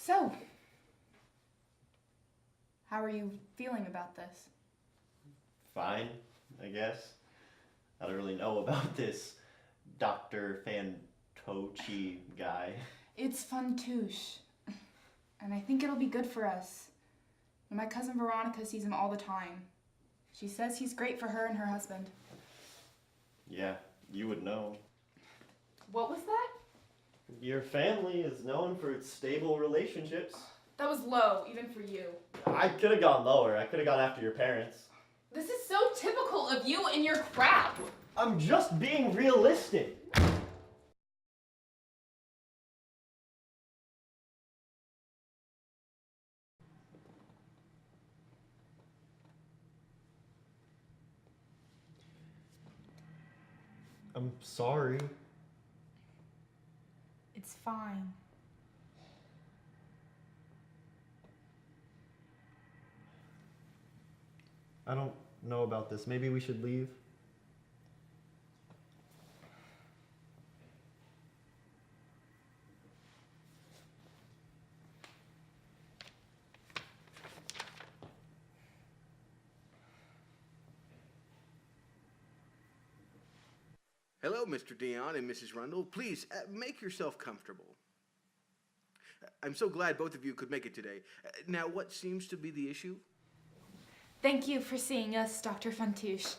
So, how are you feeling about this? Fine, I guess. I don't really know about this Dr. Fantouche guy. It's Fantouche, and I think it'll be good for us. My cousin Veronica sees him all the time. She says he's great for her and her husband. Yeah, you would know. What was that? Your family is known for its stable relationships. That was low, even for you. I could have gone lower. I could have gone after your parents. This is so typical of you and your crap. I'm just being realistic. I'm sorry. It's fine. I don't know about this. Maybe we should leave. Hello, Mr. Dion and Mrs. Rundle. Please, make yourself comfortable. I'm so glad both of you could make it today. Now, what seems to be the issue? Thank you for seeing us, Dr. Fantouche.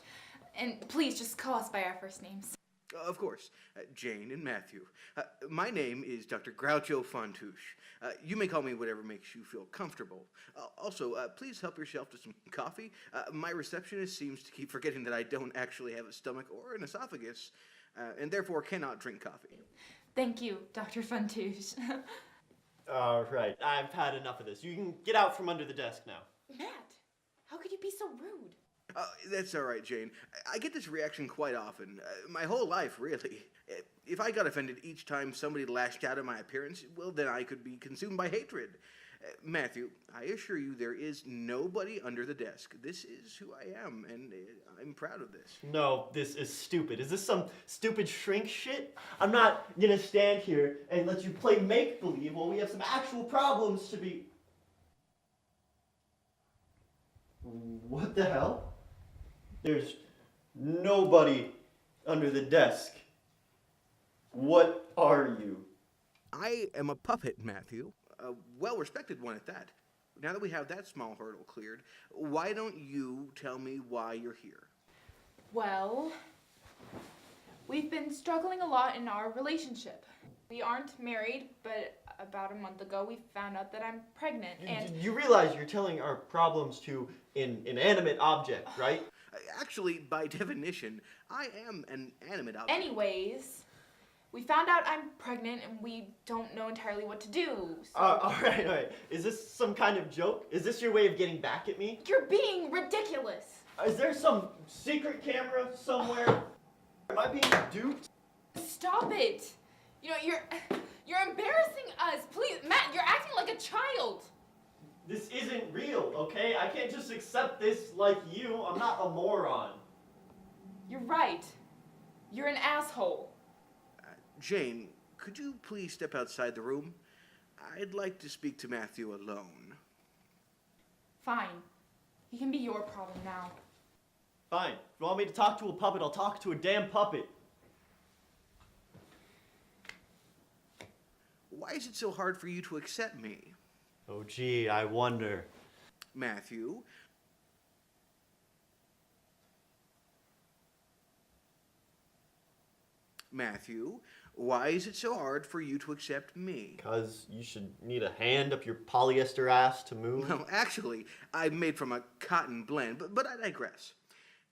And please just call us by our first names. Of course, Jane and Matthew. My name is Dr. Groucho Fantouche. You may call me whatever makes you feel comfortable. Also, please help yourself to some coffee. My receptionist seems to keep forgetting that I don't actually have a stomach or an esophagus, and therefore cannot drink coffee. Thank you, Dr. Fantouche. All right, I've had enough of this. You can get out from under the desk now. Matt, how could you be so rude? That's all right, Jane. I get this reaction quite often. My whole life, really. If I got offended each time somebody lashed out at my appearance, well, then I could be consumed by hatred. Matthew, I assure you there is nobody under the desk. This is who I am, and I'm proud of this. No, this is stupid. Is this some stupid shrink shit? I'm not gonna stand here and let you play make-believe while we have some actual problems to be... What the hell? There's nobody under the desk. What are you? I am a puppet, Matthew. A well-respected one at that. Now that we have that small hurdle cleared, why don't you tell me why you're here? Well, we've been struggling a lot in our relationship. We aren't married, but about a month ago we found out that I'm pregnant, and... You realize you're telling our problems to an inanimate object, right? Actually, by definition, I am an animate object. Anyways, we found out I'm pregnant and we don't know entirely what to do, so... All right. Is this some kind of joke? Is this your way of getting back at me? You're being ridiculous! Is there some secret camera somewhere? Am I being duped? Stop it! You know, you're embarrassing us. Please, Matt, you're acting like a child. This isn't real, okay? I can't just accept this like you. I'm not a moron. You're right. You're an asshole. Jane, could you please step outside the room? I'd like to speak to Matthew alone. Fine. He can be your problem now. Fine. If you want me to talk to a puppet, I'll talk to a damn puppet. Why is it so hard for you to accept me? Oh, gee, I wonder. Matthew, why is it so hard for you to accept me? Because you should need a hand up your polyester ass to move. Well, actually, I'm made from a cotton blend, but I digress.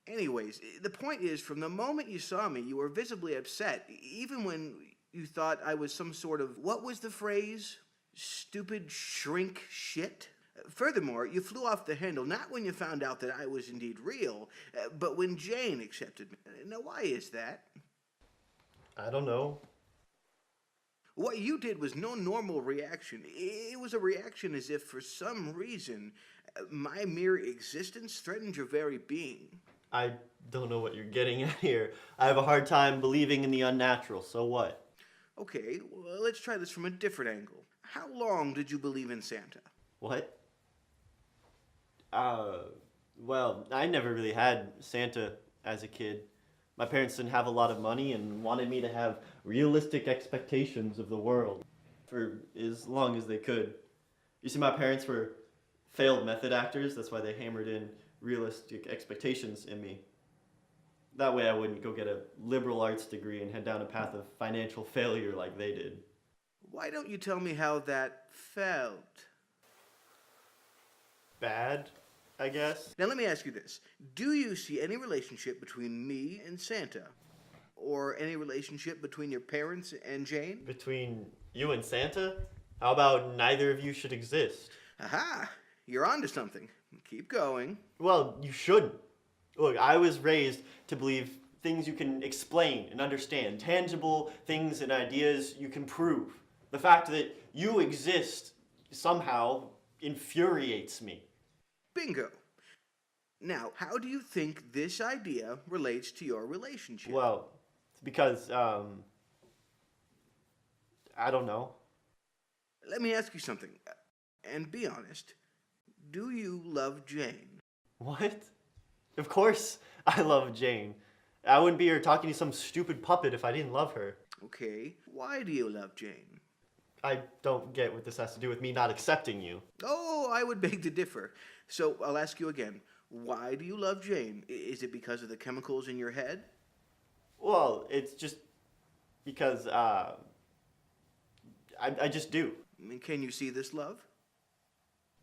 Anyways, the point is, from the moment you saw me, you were visibly upset, even when you thought I was some sort of, what was the phrase? Stupid shrink shit? Furthermore, you flew off the handle not when you found out that I was indeed real, but when Jane accepted me. Now, why is that? I don't know. What you did was no normal reaction. It was a reaction as if, for some reason, my mere existence threatened your very being. I don't know what you're getting at here. I have a hard time believing in the unnatural, so what? Okay, well, let's try this from a different angle. How long did you believe in Santa? What? Well, I never really had Santa as a kid. My parents didn't have a lot of money and wanted me to have realistic expectations of the world for as long as they could. You see, my parents were failed method actors, that's why they hammered in realistic expectations in me. That way I wouldn't go get a liberal arts degree and head down a path of financial failure like they did. Why don't you tell me how that felt? Bad, I guess? Now let me ask you this. Do you see any relationship between me and Santa? Or any relationship between your parents and Jane? Between you and Santa? How about neither of you should exist? Aha! You're onto something. Keep going. Well, you shouldn't. Look, I was raised to believe things you can explain and understand, tangible things and ideas you can prove. The fact that you exist somehow infuriates me. Bingo. Now, how do you think this idea relates to your relationship? Well, it's because, I don't know. Let me ask you something, and be honest. Do you love Jane? What? Of course I love Jane. I wouldn't be here talking to some stupid puppet if I didn't love her. Okay, why do you love Jane? I don't get what this has to do with me not accepting you. Oh, I would beg to differ. So I'll ask you again. Why do you love Jane? Is it because of the chemicals in your head? Well, it's just because, I just do. I mean, can you see this love?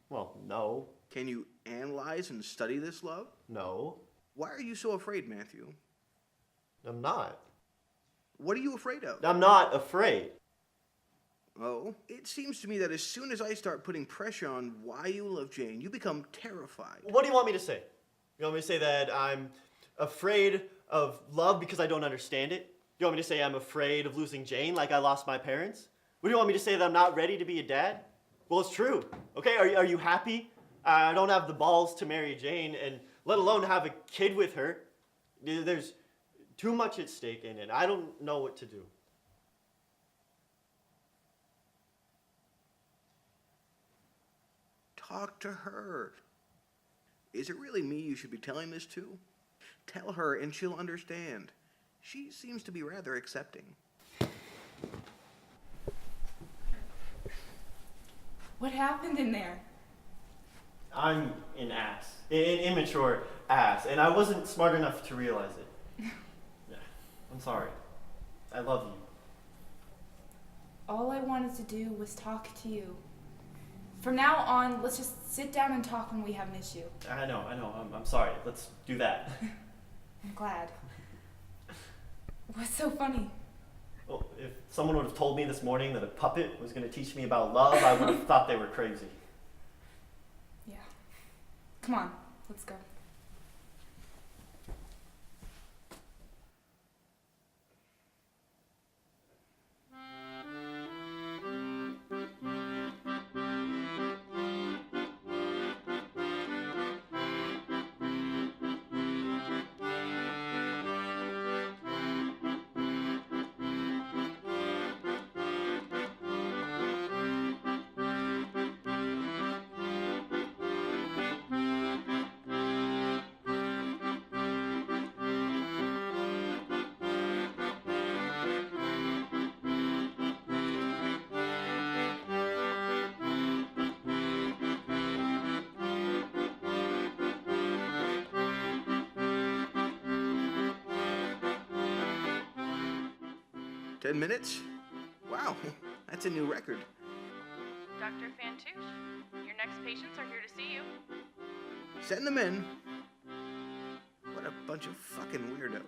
Well, no. Can you analyze and study this love? No. Why are you so afraid, Matthew? I'm not. What are you afraid of? I'm not afraid. Oh, it seems to me that as soon as I start putting pressure on why you love Jane, you become terrified. What do you want me to say? You want me to say that I'm afraid of love because I don't understand it? You want me to say I'm afraid of losing Jane like I lost my parents? What do you want me to say, that I'm not ready to be a dad? Well, it's true. Okay, are you happy? I don't have the balls to marry Jane, and let alone have a kid with her. There's too much at stake in it. I don't know what to do. Talk to her. Is it really me you should be telling this to? Tell her and she'll understand. She seems to be rather accepting. What happened in there? I'm an ass. An immature ass. And I wasn't smart enough to realize it. Yeah, I'm sorry. I love you. All I wanted to do was talk to you. From now on, let's just sit down and talk when we have an issue. I know. I'm sorry. Let's do that. I'm glad. What's so funny? Well, if someone would have told me this morning that a puppet was going to teach me about love, I would have thought they were crazy. Yeah. Come on, let's go. "10 minutes? Wow, that's a new record. Dr. Fantouche, your next patients are here to see you. Send them in." What a bunch of fucking weirdos.